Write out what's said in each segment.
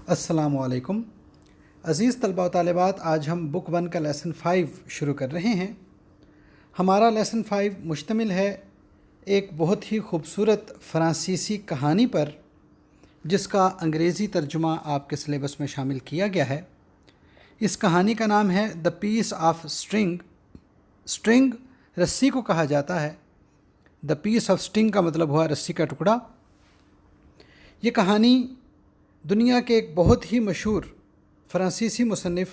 अस्सलाम वालेकुम। अज़ीज़ तलबा व तालिबात, आज हम बुक 1 का लेसन 5 शुरू कर रहे हैं। हमारा लेसन 5 मुश्तमिल है एक बहुत ही खूबसूरत फ़्रांसीसी कहानी पर, जिसका अंग्रेज़ी तर्जुमा आपके सिलेबस में शामिल किया गया है। इस कहानी का नाम है the piece of string. String रस्सी को कहा जाता है। द पीस ऑफ स्ट्रिंग का मतलब हुआ रस्सी का टुकड़ा। ये कहानी दुनिया के एक बहुत ही मशहूर फ़्रांसीसी मुसन्निफ़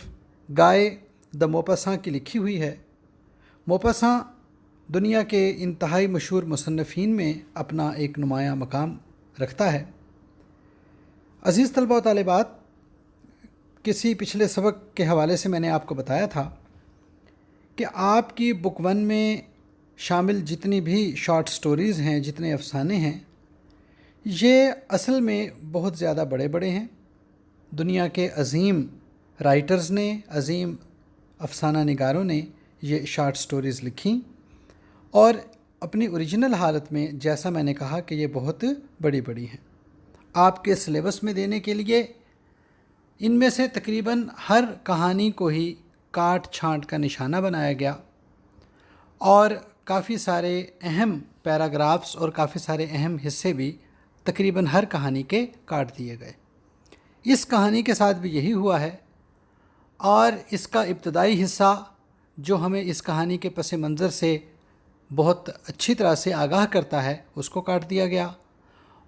गाय द मोपासां की लिखी हुई है। मोपासां दुनिया के इंतहाई मशहूर मुसन्निफ़ीन में अपना एक नुमायाँ मकाम रखता है। अज़ीज़ तलबा व तालिबात, किसी पिछले सबक के हवाले से मैंने आपको बताया था कि आपकी बुक 1 में शामिल जितनी भी शॉर्ट स्टोरीज़ हैं, जितने अफसाने हैं, ये असल में बहुत ज़्यादा बड़े बड़े हैं। दुनिया के अज़ीम राइटर्स ने, अज़ीम अफसाना निगारों ने ये शॉर्ट स्टोरीज़ लिखी और अपनी ओरिजिनल हालत में, जैसा मैंने कहा कि ये बहुत बड़ी बड़ी हैं। आपके सिलेबस में देने के लिए इनमें से तकरीबन हर कहानी को ही काट छांट का निशाना बनाया गया और काफ़ी सारे अहम पैराग्राफ्स और काफ़ी सारे अहम हिस्से भी तकरीबन हर कहानी के काट दिए गए। इस कहानी के साथ भी यही हुआ है और इसका इब्तदाई हिस्सा जो हमें इस कहानी के पस मंज़र से बहुत अच्छी तरह से आगाह करता है, उसको काट दिया गया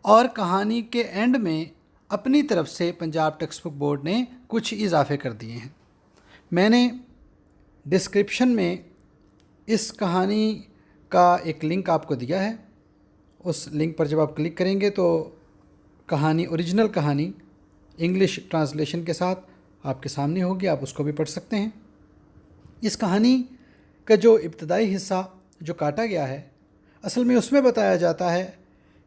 और कहानी के एंड में अपनी तरफ से पंजाब टेक्स्ट बुक बोर्ड ने कुछ इजाफे कर दिए हैं। मैंने डिस्क्रिप्शन में इस कहानी का एक लिंक आपको दिया है। उस लिंक पर जब आप क्लिक करेंगे तो कहानी, ओरिजिनल कहानी इंग्लिश ट्रांसलेशन के साथ आपके सामने होगी, आप उसको भी पढ़ सकते हैं। इस कहानी का जो इब्तदाई हिस्सा जो काटा गया है, असल में उसमें बताया जाता है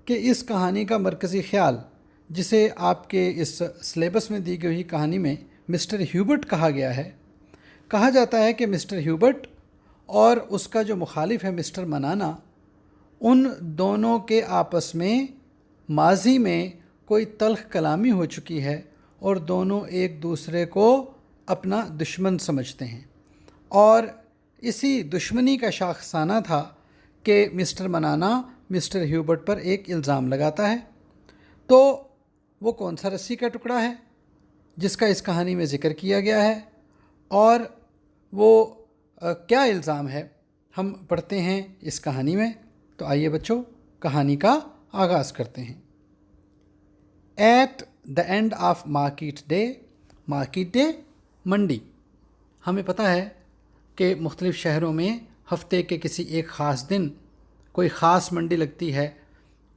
कि इस कहानी का मरकज़ी ख़्याल, जिसे आपके इस सिलेबस में दी गई कहानी में मिस्टर ह्यूबर्ट कहा गया है, कहा जाता है कि मिस्टर ह्यूबर्ट और उसका जो मुखालिफ है मिस्टर मनाना, उन दोनों के आपस में माजी में कोई तल्ख़ कलामी हो चुकी है और दोनों एक दूसरे को अपना दुश्मन समझते हैं और इसी दुश्मनी का शाखसाना था कि मिस्टर मनाना मिस्टर ह्यूबर्ट पर एक इल्ज़ाम लगाता है। तो वो कौन सा रस्सी का टुकड़ा है जिसका इस कहानी में ज़िक्र किया गया है और वो क्या इल्ज़ाम है, हम पढ़ते हैं इस कहानी में। तो आइए बच्चों, कहानी का आगाज़ करते हैं। At the end of market day. Market day मंडी। हमें पता है कि मुख्तलिफ़ शहरों में हफ्ते के किसी एक ख़ास दिन कोई ख़ास मंडी लगती है।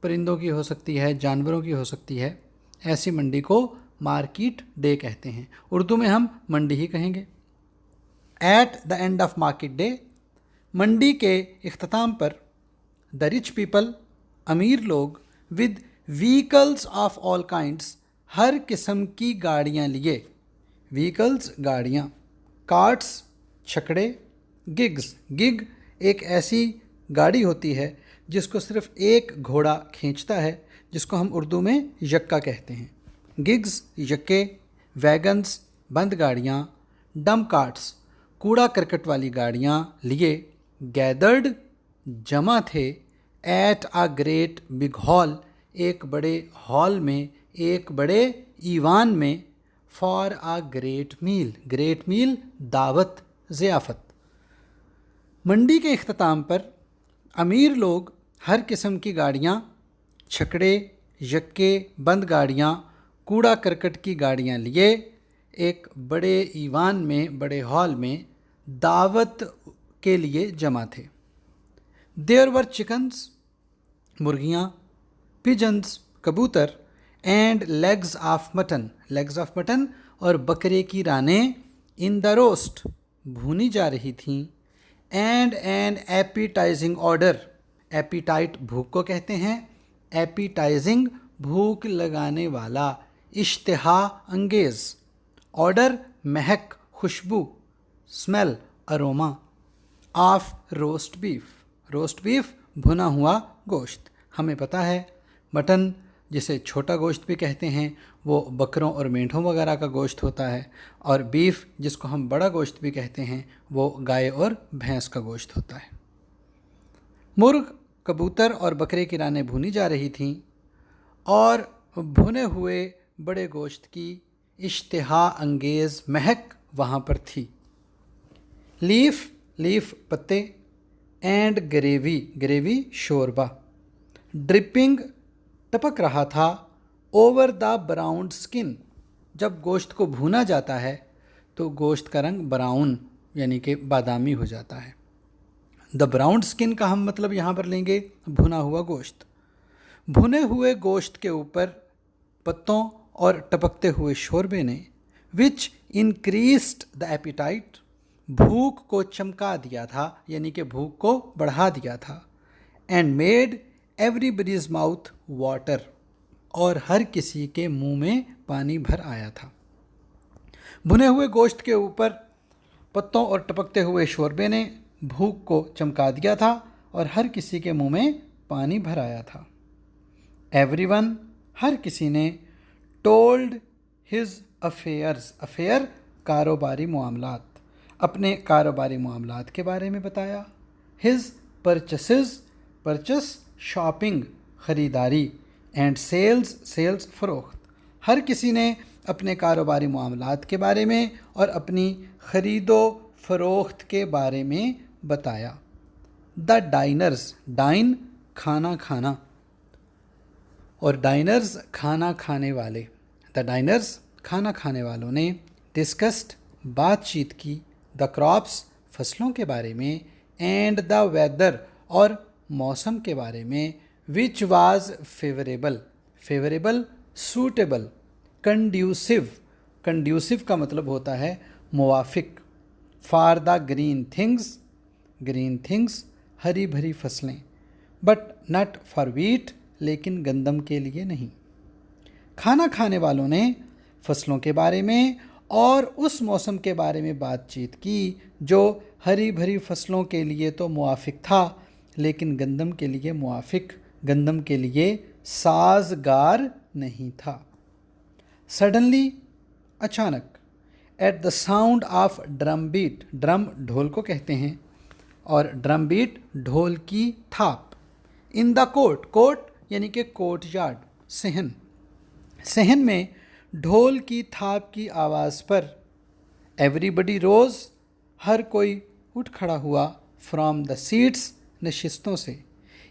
परिंदों की हो सकती है, जानवरों की हो सकती है। ऐसी मंडी को मार्केट डे कहते हैं। उर्दू में हम मंडी ही कहेंगे। At the end of market day, मंडी के इख्तिताम पर, द रिच पीपल, अमीर लोग, with vehicles of all kinds, हर किस्म की गाड़ियाँ लिए। व्हीकल्स गाड़ियाँ, कार्ट्स छकड़े, गिग्स, गिग एक ऐसी गाड़ी होती है जिसको सिर्फ़ एक घोड़ा खींचता है, जिसको हम उर्दू में यक्का कहते हैं। गिग्स यक्के, वैगन्स बंद गाड़ियाँ, डंप कार्ट्स कूड़ा करकट वाली गाड़ियाँ लिए। गैदर्ड जमा थे। At a great big hall, एक बड़े हॉल में, एक बड़े ईवान में। For a great meal, great meal दावत, ज़ियाफ़त। मंडी के इख्तिताम पर अमीर लोग हर किस्म की गाड़ियाँ, छकड़े, यक्के, बंद गाड़ियाँ, कूड़ा करकट की गाड़ियाँ लिए एक बड़े ईवान में, बड़े हॉल में दावत के लिए जमा थे। देयर वर चिकन्स, मुर्गियाँ, पिजन्स कबूतर, and legs of mutton, legs of mutton और बकरे की रानें, इन द रोस्ट भूनी जा रही थीं। And an appetizing order, appetite भूख को कहते हैं, एपिटाइजिंग भूख लगाने वाला, इश्तिहा अंगेज़, ऑर्डर महक, खुशबू, smell, aroma, of roast beef, roast beef भुना हुआ गोश्त। हमें पता है मटन जिसे छोटा गोश्त भी कहते हैं, वो बकरों और मेंढों वगैरह का गोश्त होता है, और बीफ जिसको हम बड़ा गोश्त भी कहते हैं वो गाय और भैंस का गोश्त होता है। मुर्ग, कबूतर और बकरे की रानें भुनी जा रही थीं और भुने हुए बड़े गोश्त की इश्तिहा अंगेज़ महक वहाँ पर थी। लीफ पत्ते, एंड ग्रेवी शोरबा, ड्रिपिंग टपक रहा था, ओवर द ब्राउन स्किन। जब गोश्त को भुना जाता है तो गोश्त का रंग ब्राउन यानी कि बादामी हो जाता है। द ब्राउन स्किन का हम मतलब यहाँ पर लेंगे भुना हुआ गोश्त। भुने हुए गोश्त के ऊपर पत्तों और टपकते हुए शोरबे ने विच इंक्रीस्ड द एपिटाइट, भूख को चमका दिया था यानी कि भूख को बढ़ा दिया था। And made everybody's mouth water, और हर किसी के मुंह में पानी भर आया था। भुने हुए गोश्त के ऊपर पत्तों और टपकते हुए शोरबे ने भूख को चमका दिया था और हर किसी के मुंह में पानी भर आया था। एवरीवन, हर किसी ने, टोल्ड हिज अफेयर कारोबारी मामलात, अपने कारोबारी मामलात के बारे में बताया। हिज परचेस शॉपिंग ख़रीदारी, एंड सेल्स फ़रोख्त, हर किसी ने अपने कारोबारी मामलात के बारे में और अपनी ख़रीदो फ़रोख्त के बारे में बताया। द डाइनर्स, डाइन खाना खाना और डाइनर्स खाना खाने वाले, द डाइनर्स खाना खाने वालों ने डिस्कस्ड बातचीत की, द क्रॉप्स फसलों के बारे में, एंड द वेदर और मौसम के बारे में, which was favourable suitable, conducive का मतलब होता है मुवाफिक, फॉर द ग्रीन थिंग्स हरी भरी फसलें, बट नट फॉर वीट, लेकिन गंदम के लिए नहीं। खाना खाने वालों ने फसलों के बारे में और उस मौसम के बारे में बातचीत की जो हरी भरी फसलों के लिए तो मुवाफिक था लेकिन गंदम के लिए साजगार नहीं था। सडनली, अचानक, at the sound of drum beat, drum ढोल को कहते हैं और ड्रम बीट ढोल की थाप, इन द कोर्ट यानी कि कोर्ट यार्ड, सहन में ढोल की थाप की आवाज़ पर, एवरीबडी रोज़, हर कोई उठ खड़ा हुआ, फ्रॉम द सीट्स, नशिस्तों से,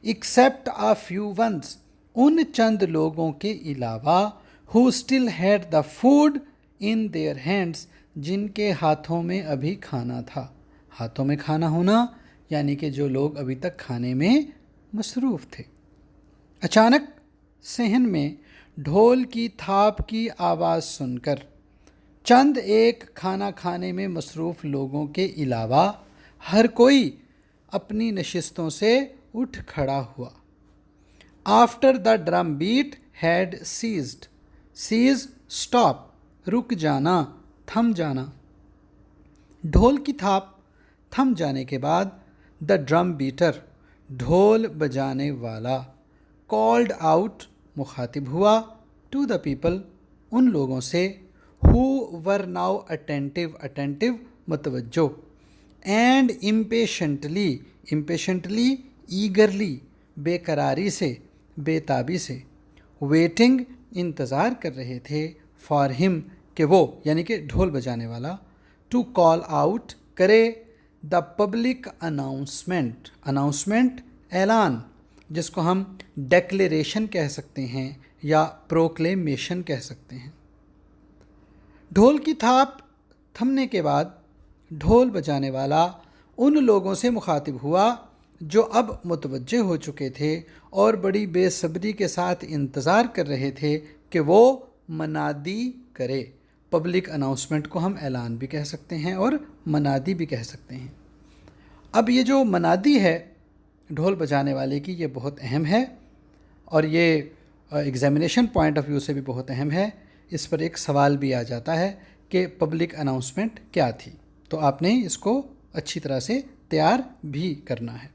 एक्सेप्ट अ फ्यू वंस, उन चंद लोगों के अलावा, who still had the food in their hands, जिनके हाथों में अभी खाना था। हाथों में खाना होना यानी कि जो लोग अभी तक खाने में मसरूफ़ थे। अचानक सहन में ढोल की थाप की आवाज़ सुनकर चंद एक खाना खाने में मसरूफ़ लोगों के अलावा हर कोई अपनी नशिस्तों से उठ खड़ा हुआ। After the drum beat had ceased, stop, रुक जाना, थम जाना। ढोल की थाप थम जाने के बाद द ड्रम बीटर, ढोल बजाने वाला, कॉल्ड आउट, मुखातिब हुआ, टू द पीपल, उन लोगों से, हु वर नाउ अटेंटिव मतवज्जो, एंड इम्पेशेंटली ईगरली, बेकरारी से, बेताबी से, वेटिंग, इंतज़ार कर रहे थे, फॉर हिम, कि वो यानी कि ढोल बजाने वाला, टू कॉल आउट, करे, द पब्लिक अनाउंसमेंट, ऐलान, जिसको हम डेक्लेरेशन कह सकते हैं या प्रोक्लेमेशन कह सकते हैं। ढोल की थाप थमने के बाद ढोल बजाने वाला उन लोगों से मुखातिब हुआ जो अब मुतवज्जे हो चुके थे और बड़ी बेसब्री के साथ इंतज़ार कर रहे थे कि वो मनादी करे। पब्लिक अनाउंसमेंट को हम ऐलान भी कह सकते हैं और मनादी भी कह सकते हैं। अब ये जो मनादी है ढोल बजाने वाले की, ये बहुत अहम है और ये एग्ज़ामिनेशन पॉइंट ऑफ व्यू से भी बहुत अहम है। इस पर एक सवाल भी आ जाता है कि पब्लिक अनाउंसमेंट क्या थी, तो आपने इसको अच्छी तरह से तैयार भी करना है।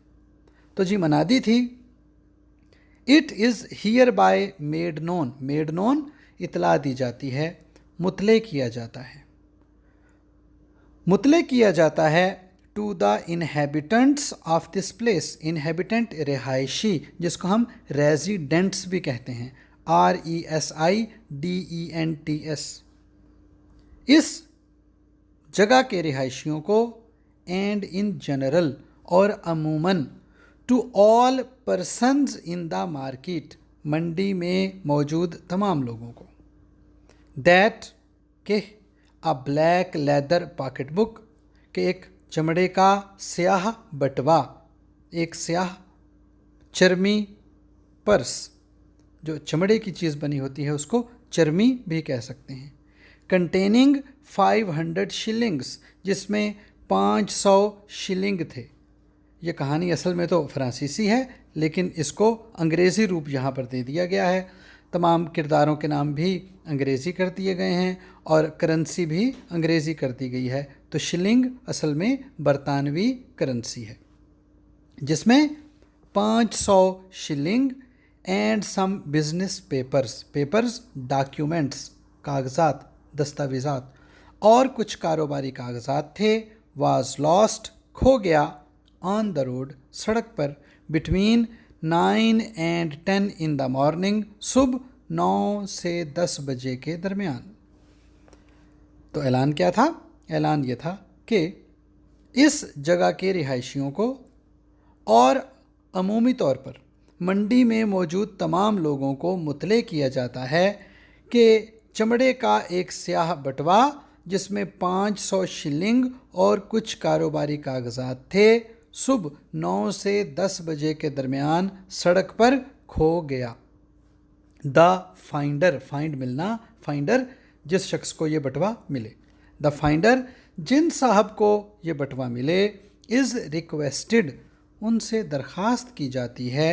तो जी मनादी थी, it is hereby made known. Made known اطلاع دی جاتی ہے، مطلع کیا جاتا ہے. مطلع کیا جاتا ہے to the inhabitants of this place. Inhabitant رہائشی، جس کو ہم ریزیڈنٹس بھی کہتے ہیں، RESIDENTS. اس جگہ کے رہائشیوں کو اینڈ ان جنرل اور عموماً to all persons in the market, منڈی میں موجود تمام لوگوں کو. دیٹ کہ a black leather pocket book، کہ ایک چمڑے کا سیاہ بٹوا، ایک سیاہ چرمی پرس، جو چمڑے کی چیز بنی ہوتی ہے اس کو چرمی بھی کہہ سکتے ہیں. کنٹیننگ 500 شلنگس، جس میں 500 شلنگ تھے. یہ کہانی اصل میں تو فرانسیسی ہے، لیکن اس کو انگریزی روپ یہاں پر دے دیا گیا ہے. تمام کرداروں کے نام بھی انگریزی کر دیے گئے ہیں اور کرنسی بھی انگریزی کر دی گئی ہے. تو شلنگ اصل میں برطانوی کرنسی ہے، جس میں 500 shilling and some business papers documents, کاغذات، دستاویزات، اور کچھ کاروباری کاغذات تھے. واز لاسٹ، کھو گیا. آن دا روڈ، سڑک پر. Between 9 and 10 in the morning، صبح 9 سے 10 بجے کے درمیان. تو اعلان کیا تھا؟ اعلان یہ تھا کہ اس جگہ کے رہائشیوں کو اور عمومی طور پر منڈی میں موجود تمام لوگوں کو مطلع کیا جاتا ہے کہ چمڑے کا ایک سیاہ بٹوا جس میں 500 شلنگ اور کچھ کاروباری کاغذات تھے، صبح 9 سے 10 بجے کے درمیان سڑک پر کھو گیا. دا فائنڈر، فائنڈ ملنا، فائنڈر جس شخص کو یہ بٹوا ملے. دا فائنڈر، جن صاحب کو یہ بٹوا ملے، از ریکویسٹڈ، ان سے درخواست کی جاتی ہے،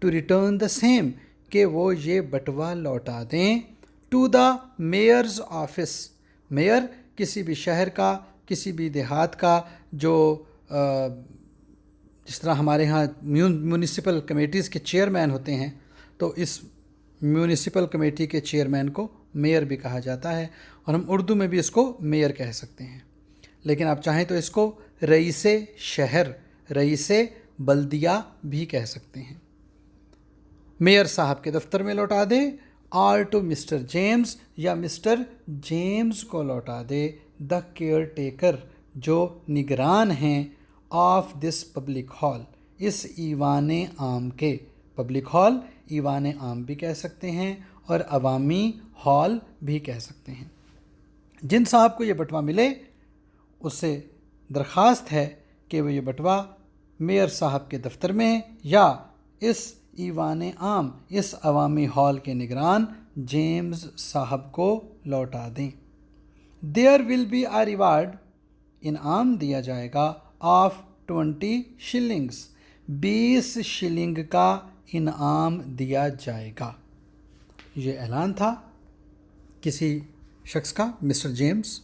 ٹو ریٹرن دا سیم، کہ وہ یہ بٹوا لوٹا دیں. To the mayor's office. Mayor کسی بھی شہر کا، کسی بھی دیہات کا، جو جس طرح ہمارے ہاں میونسپل کمیٹیز کے چیئرمین ہوتے ہیں، تو اس میونسپل کمیٹی کے چیئرمین کو میئر بھی کہا جاتا ہے، اور ہم اردو میں بھی اس کو میئر کہہ سکتے ہیں. لیکن آپ چاہیں تو اس کو رئیس شہر، رئیس بلدیہ بھی کہہ سکتے ہیں. میئر صاحب کے دفتر میں لوٹا دے. آر ٹو مسٹر جیمز، یا مسٹر جیمز کو لوٹا دے. دا کیئر ٹیکر، جو نگران ہیں، آف دس پبلک ہال، اس ایوان عام کے. پبلک ہال ایوان عام بھی کہہ سکتے ہیں اور عوامی ہال بھی کہہ سکتے ہیں. جن صاحب کو یہ بٹوا ملے، اس سے درخواست ہے کہ وہ یہ بٹوا میئر صاحب کے دفتر میں یا اس ایوان عام، اس عوامی ہال کے نگران جیمز صاحب کو لوٹا دیں. There will be a reward, انعام دیا جائے گا، آف 20 شلنگس، 20 شلنگ کا انعام دیا جائے گا. یہ اعلان تھا کسی شخص کا، مسٹر جیمز،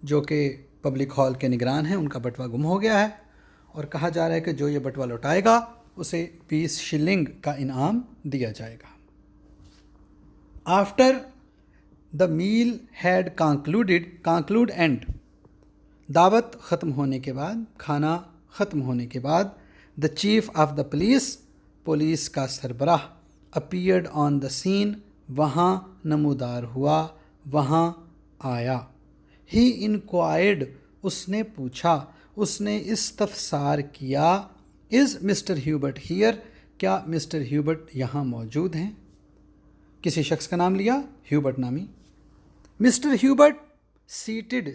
جو کہ پبلک ہال کے نگران ہیں. ان کا بٹوا گم ہو گیا ہے اور کہا جا رہا ہے کہ جو یہ بٹوا لوٹائے گا اسے 20 شلنگ کا انعام دیا جائے گا. After the meal had concluded and, دعوت ختم ہونے کے بعد، کھانا ختم ہونے کے بعد، دا چیف آف دا پولیس کا سربراہ، اپیئرڈ آن دا سین، وہاں نمودار ہوا، وہاں آیا. ہی انکوائرڈ، اس نے پوچھا، اس نے استفسار کیا، از مسٹر ہیوبرٹ ہیئر، کیا مسٹر ہیوبرٹ یہاں موجود ہیں؟ کسی شخص کا نام لیا، ہیوبرٹ نامی. مسٹر ہیوبرٹ سیٹڈ،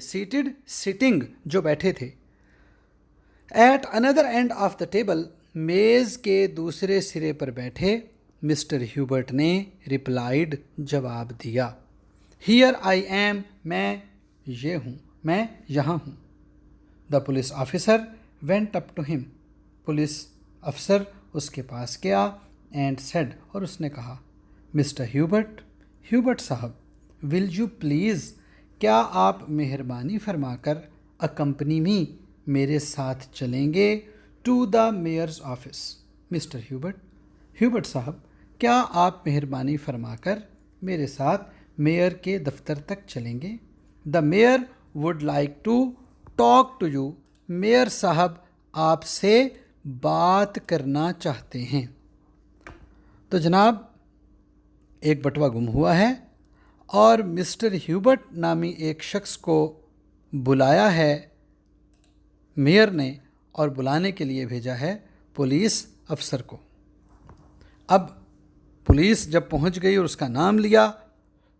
سٹنگ، جو بیٹھے تھے. At other end of the table, میز کے دوسرے سرے پر بیٹھے. مسٹر ہیوبرٹ نے ریپلائیڈ، جواب دیا. ہیئر آئی ایم، میں یہ ہوں، میں یہاں ہوں. The police officer went up to him, police افسر اس کے پاس گیا. اینڈ سیڈ، اور اس نے کہا، مسٹر ہیوبرٹ صاحب، ول یو پلیز، کیا آپ مہربانی فرما کر، اکمپنی می، میرے ساتھ چلیں گے، to the mayor's office. Mr Hubert صاحب، کیا آپ مہربانی فرما کر میرے ساتھ میئر کے دفتر تک چلیں گے؟ The mayor would like to talk to you. Mayor صاحب آپ سے بات کرنا چاہتے ہیں. تو جناب ایک بٹوا گم ہوا ہے اور مسٹر ہیوبرٹ نامی ایک شخص کو بلایا ہے میئر نے، اور بلانے کے لیے بھیجا ہے پولیس افسر کو. اب پولیس جب پہنچ گئی اور اس کا نام لیا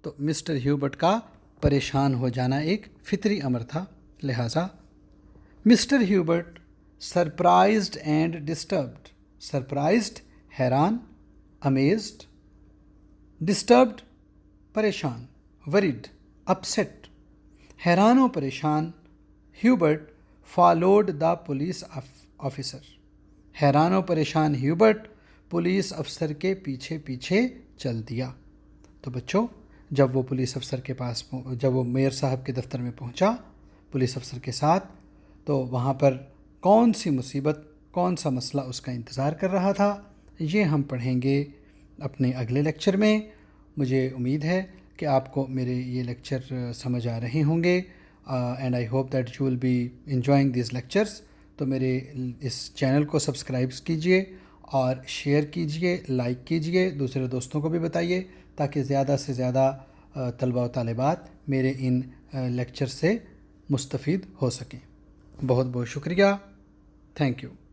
تو مسٹر ہیوبرٹ کا پریشان ہو جانا ایک فطری امر تھا. لہٰذا Mr Hubert surprised and disturbed. Surprised حیران، امیزڈ، ڈسٹربڈ پریشان، وریڈ اپسیٹ حیران و پریشان. Hubert followed the police officer. حیران و پریشان ہیوبرٹ پولیس افسر کے پیچھے پیچھے چل دیا. تو بچوں، جب وہ پولیس افسر کے پاس جب وہ میئر صاحب کے دفتر میں پہنچا پولیس افسر کے ساتھ، تو وہاں پر کون سی مصیبت، کون سا مسئلہ اس کا انتظار کر رہا تھا، یہ ہم پڑھیں گے اپنے اگلے لیکچر میں. مجھے امید ہے کہ آپ کو میرے یہ لیکچر سمجھ آ رہے ہوں گے، and I hope that you will be enjoying these lectures. تو میرے اس چینل کو سبسکرائب کیجئے اور شیئر کیجئے، لائک کیجئے، دوسرے دوستوں کو بھی بتائیے تاکہ زیادہ سے زیادہ طلبہ و طالبات میرے ان لیکچر سے مستفید ہو سکیں. بہت بہت شکریہ. Thank you.